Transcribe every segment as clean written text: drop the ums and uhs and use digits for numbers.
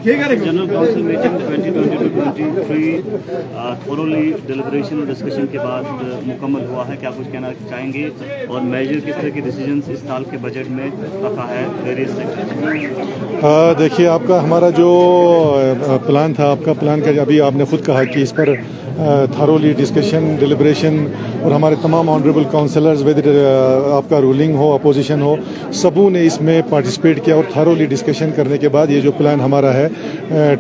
General council meeting 2020-23 thoroughly deliberation और discussion के बाद मुकम्मल हुआ है। क्या कुछ कहना चाहेंगे और मेजर किस तरह के डिसीजंस इस साल के बजट में रखा है वेरियस सेक्टर्स? देखिए, आपका हमारा जो प्लान था, आपका प्लान का अभी आपने खुद कहा कि इस पर थारोली डिस्कशन डिलिब्रेशन और हमारे तमाम ऑनरेबल काउंसलर्स वेदर आपका रूलिंग हो अपोजिशन हो सबों ने इसमें पार्टिसिपेट किया और थारोली डिस्कशन करने के बाद ये जो प्लान हमारा है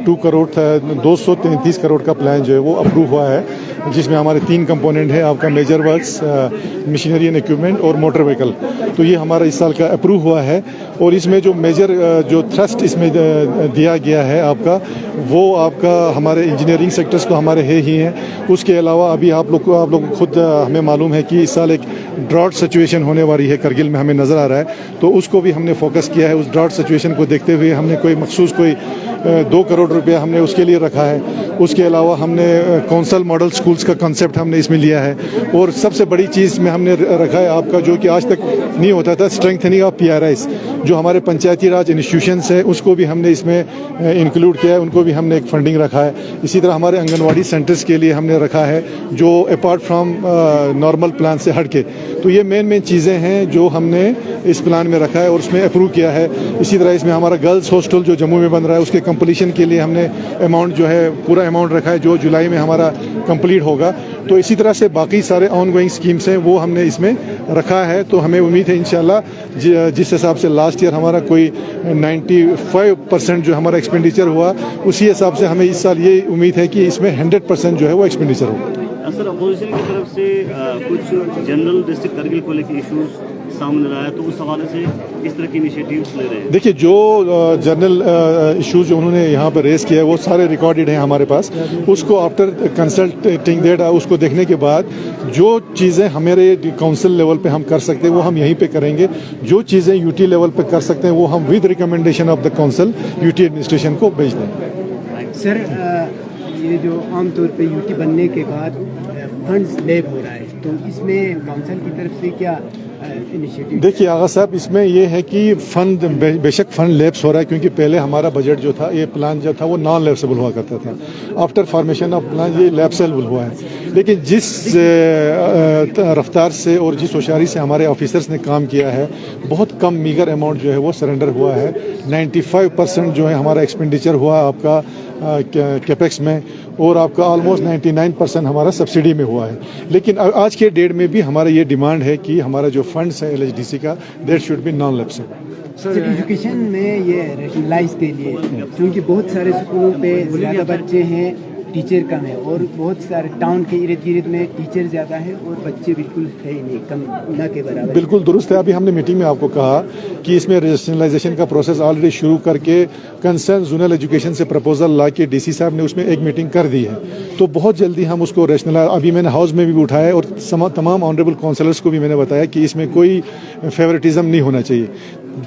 233 करोड़ का प्लान जो है वो अप्रूव हुआ है, जिसमें हमारे 3 कंपोनेंट है आपका major works, machinery and equipment और मोटर व्हीकल। तो ये हमारा इस साल का अप्रूव हुआ है और इसमें जो मेजर जो थ्रस्ट इसमें दिया गया है आपका वो आपका हमारे इंजीनियरिंग सेक्टर्स तो हमारे है ही हैं। उसके अलावा अभी आप लोग को खुद हमें मालूम है कि इस साल एक ड्राउट सिचुएशन होने वाली है करगिल में, हमें नज़र आ रहा है, तो उसको भी हमने फोकस किया है। उस ड्राउट सिचुएशन को देखते हुए हमने कोई मखसूस 2 करोड़ रुपया हमने उसके लिए रखा है। उसके अलावा हमने कौंसल मॉडल स्कूल्स का कॉन्सेप्ट हमने इसमें लिया है और सबसे बड़ी चीज़ में हमने रखा है आपका जो कि आज तक नहीं होता था, स्ट्रेंथनिंग ऑफ PRIs, जो हमारे पंचायती राज इंस्टीट्यूशंस हैं उसको भी हमने इसमें इंक्लूड किया है, उनको भी हमने एक फंडिंग रखा है। इसी तरह हमारे आंगनवाड़ी सेंटर्स के लिए हमने रखा है जो अपार्ट फ्रॉम नॉर्मल प्लान से हट के। तो ये मेन चीज़ें हैं जो हमने इस प्लान में रखा है और उसमें अप्रूव किया है। इसी तरह इसमें हमारा गर्ल्स हॉस्टल जो जम्मू में बन रहा है उसके कंप्लीशन के लिए हमने अमाउंट जो है पूरा अमाउंट रखा है जो जुलाई में हमारा कंप्लीट होगा। तो इसी तरह से बाकी सारे ऑनगोइंग स्कीम्स हैं वो हमने इसमें रखा है। तो हमें उम्मीद है इंशाल्लाह जिस हिसाब से लास्ट ईयर हमारा कोई 95% जो हमारा एक्सपेंडिचर हुआ उसी हिसाब से हमें इस साल ये उम्मीद है कि इसमें 100% जो है वो एक्सपेंडिचर होगा। सर, अपोजिशन की तरफ से कुछ जनरल डिस्ट्रिक्ट करगिल को लेकर इश्यूज सामने आया, तो उस हवाले से इस तरह की इनिशिएटिव्स ले रहे हैं? देखिए, जो जनरल इश्यूज जो उन्होंने यहाँ पर रेस किया है वो सारे रिकॉर्डेड हैं हमारे पास। उसको आफ्टर कंसल्टिंग दैट उसको देखने के बाद जो चीज़ें हमारे काउंसिल लेवल पे हम कर सकते हैं वो हम यहीं पे करेंगे। जो चीज़ें UT लेवल पे कर सकते हैं वो हम with recommendation of the council UT administration को भेज देंगे। सर, ये जो आमतौर पे UT बनने के बाद फंड्स लैब हो रहा है, तो इसमें काउंसिल की तरफ से क्या इनिशिएटिव? देखिए आगा साहब, इसमें ये है कि फंड बेशक फंड लैप्स हो रहा है क्योंकि पहले हमारा बजट जो था, ये प्लान जो था वो नॉन लैप्सेबल हुआ करता था। आफ्टर फॉर्मेशन ऑफ प्लान ये लैप्सेबल हुआ है, लेकिन जिस रफ्तार से और जिस होशियारी से हमारे ऑफिसर्स ने काम किया है बहुत कम मीगर अमाउंट जो है वो सरेंडर हुआ है। 95% जो है हमारा एक्सपेंडिचर हुआ आपका कैपेक्स में और आपका ऑलमोस्ट 99% हमारा सब्सिडी में हुआ है। लेकिन आज के डेट में भी हमारा ये डिमांड है कि हमारा जो फंड्स है LHDC का that should be non lapsable. Sir, education में ये रैशनलाइज के लिए क्योंकि बहुत सारे स्कूलों पे ज़्यादा बच्चे हैं, टीचर कम है, और बहुत सारे टाउन के इर्द गिर्द में टीचर ज़्यादा है और बच्चे बिल्कुल है ही नहीं, कम न के बराबर। बिल्कुल दुरुस्त है। अभी हमने मीटिंग में आपको कहा कि इसमें रैशनलाइजेशन का प्रोसेस ऑलरेडी शुरू करके कंसर्न जोनल एजुकेशन से प्रपोजल ला के DC साहब ने उसमें एक मीटिंग कर दी है। तो बहुत जल्दी हम उसको रैशनलाइज, अभी मैंने हाउस में भी उठाया और तमाम ऑनरेबल काउंसलर्स को भी मैंने बताया कि इसमें कोई फेवरेटिज्म नहीं होना चाहिए।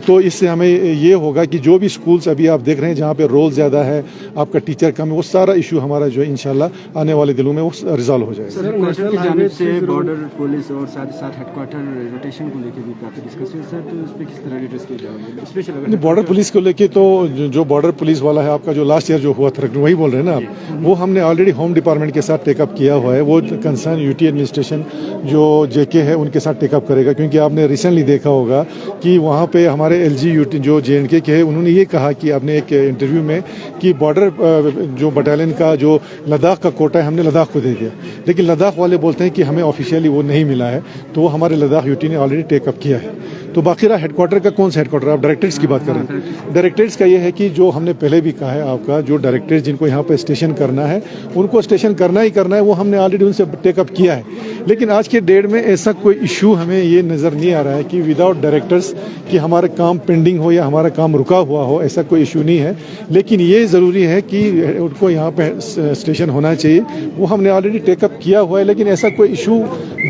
तो इससे हमें ये होगा कि जो भी स्कूल्स अभी आप देख रहे हैं जहाँ पे रोल ज़्यादा है, आपका टीचर कम है, वो सारा इशू हमारा जो है इंशाल्लाह आने वाले दिनों में वो रिजॉल्व हो जाएगा। सर, नेशनल की जानिब से बॉर्डर पुलिस और साथ ही साथ हेडक्वार्टर रोटेशन को लेकर भी काफ़ी डिस्कस हुआ सर, तो इस पर किस तरह एड्रेस किया जाएगा स्पेशल बॉर्डर पुलिस को लेके? तो जो बॉर्डर पुलिस वाला है आपका जो लास्ट ईयर जो हुआ था वही बोल रहे हैं ना आप, वो हमने ऑलरेडी होम डिपार्टमेंट के साथ टेकअप किया हुआ है। वो कंसर्न UT एडमिनिस्ट्रेशन जो JK है उनके साथ टेकअप करेगा, क्योंकि आपने रिसेंटली देखा होगा कि वहाँ पे हमारे LG UT जो JNK के है उन्होंने ये कहा कि आपने एक इंटरव्यू में कि बॉर्डर जो बटालियन का जो लद्दाख का कोटा है हमने लद्दाख को दे दिया, लेकिन लद्दाख वाले बोलते हैं कि हमें ऑफिशियली वो नहीं मिला है। तो वो हमारे लद्दाख UT ने ऑलरेडी टेकअप किया है। तो बाकी रहा हेडक्वार्टर का, कौन सा हेडक्वार्टर? आप डायरेक्टरेट्स की बात करें। डायरेक्टरेट्स का ये है कि जो हमने पहले भी कहा है आपका जो डायरेक्टरेट्स जिनको यहाँ पे स्टेशन करना है उनको स्टेशन करना ही करना है, वो हमने ऑलरेडी उनसे टेकअप किया है। लेकिन आज के डेट में ऐसा कोई इशू हमें ये नज़र नहीं आ रहा है कि विदाउट डायरेक्टर्स कि हमारा काम पेंडिंग हो या हमारा काम रुका हुआ हो, ऐसा कोई इशू नहीं है। लेकिन ये ज़रूरी है कि उनको यहाँ पे स्टेशन होना चाहिए, वो हमने ऑलरेडी टेकअप किया हुआ है। लेकिन ऐसा कोई इशू,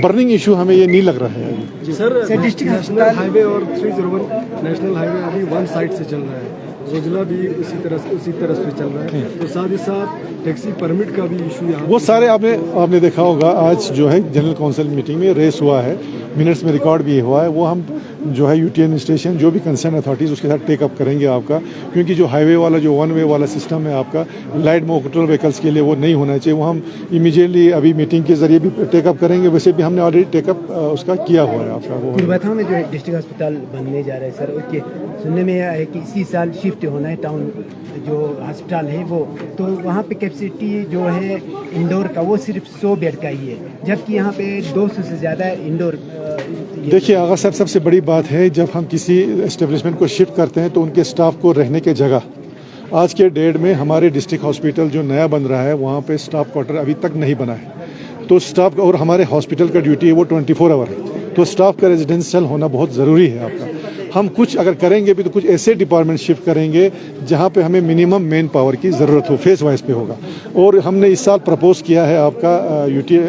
बर्निंग इशू हमें ये नहीं लग रहा है। सर, डिस्ट्रिक्ट नेशनल हाईवे और 301 नेशनल हाईवे अभी वन साइड से चल रहा है, जोजिला भी उसी तरह से चल रहा है। तो साथ ही साथ टैक्सी परमिट का भी इशू यहाँ वो सारे आपने देखा होगा आज जो है जनरल काउंसिल मीटिंग में रेस हुआ है, मिनट्स में रिकॉर्ड भी हुआ है। वो हम जो है यूटीएन स्टेशन जो भी कंसर्न अथॉरिटीज़ उसके साथ टेकअप करेंगे आपका, क्योंकि जो हाईवे वाला जो वन वे वाला सिस्टम है आपका लाइट मोटर व्हीकल्स के लिए वो नहीं होना चाहिए। वो हम इमीडिएटली अभी मीटिंग के जरिए भी टेकअप करेंगे। वैसे भी हमने ऑलरेडी टेकअप उसका किया हुआ है आपका। वो गुरबाथाओं में जो है डिस्ट्रिक्ट अस्पताल बनने जा रहा है सर, उसके सुनने में आया है कि इसी साल शिफ्ट होना है टाउन जो अस्पताल है वो, तो वहाँ पे कैपेसिटी जो है इंडोर का वो सिर्फ 100 बेड का ही है, जबकि यहाँ पे 200 से ज़्यादा इंडोर। देखिए आगा साहब, सबसे बड़ी बात है जब हम किसी एस्टेब्लिशमेंट को शिफ्ट करते हैं तो उनके स्टाफ को रहने की जगह, आज के डेट में हमारे डिस्ट्रिक्ट हॉस्पिटल जो नया बन रहा है वहाँ पे स्टाफ क्वार्टर अभी तक नहीं बना है। तो स्टाफ और हमारे हॉस्पिटल का ड्यूटी है वो 24 आवर है, तो स्टाफ का रेजिडेंशियल होना बहुत ज़रूरी है आपका। हम कुछ अगर करेंगे भी तो कुछ ऐसे डिपार्टमेंट शिफ्ट करेंगे जहाँ पे हमें मिनिमम मैन पावर की ज़रूरत हो, फेस वाइज पे होगा। और हमने इस साल प्रपोज किया है आपका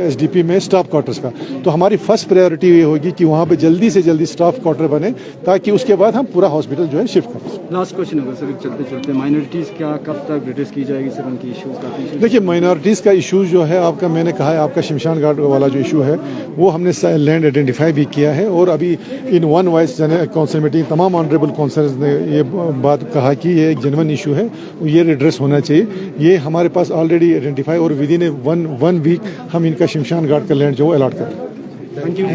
एसडीपी में स्टाफ क्वार्टर्स का, तो हमारी फर्स्ट प्रायोरिटी ये होगी कि वहाँ पे जल्दी से जल्दी स्टाफ क्वार्टर बने, ताकि उसके बाद हम पूरा हॉस्पिटल जो है शिफ्ट करें। लास्ट क्वेश्चन होगा सर, चलते चलते माइनॉरिटीज़ क्या कब तक एड्रेस की जाएगी सर, उनकी इशूज़ काफ़ी? देखिए माइनॉरिटीज़ का इशू जो है आपका, मैंने कहा है आपका शमशान घाट वाला जो इशू है वो हमने लैंड आइडेंटिफाई भी किया है, और अभी in one wise general council meeting तमाम ऑनरेबल काउंसिलर्स ने ये बात कहा कि ये एक जेन्युइन इशू है, ये एड्रेस होना चाहिए। ये हमारे पास ऑलरेडी आइडेंटिफाई, और विद इन वन वीक हम इनका शमशान घाट का लैंड जो अलॉट करें। Thank you.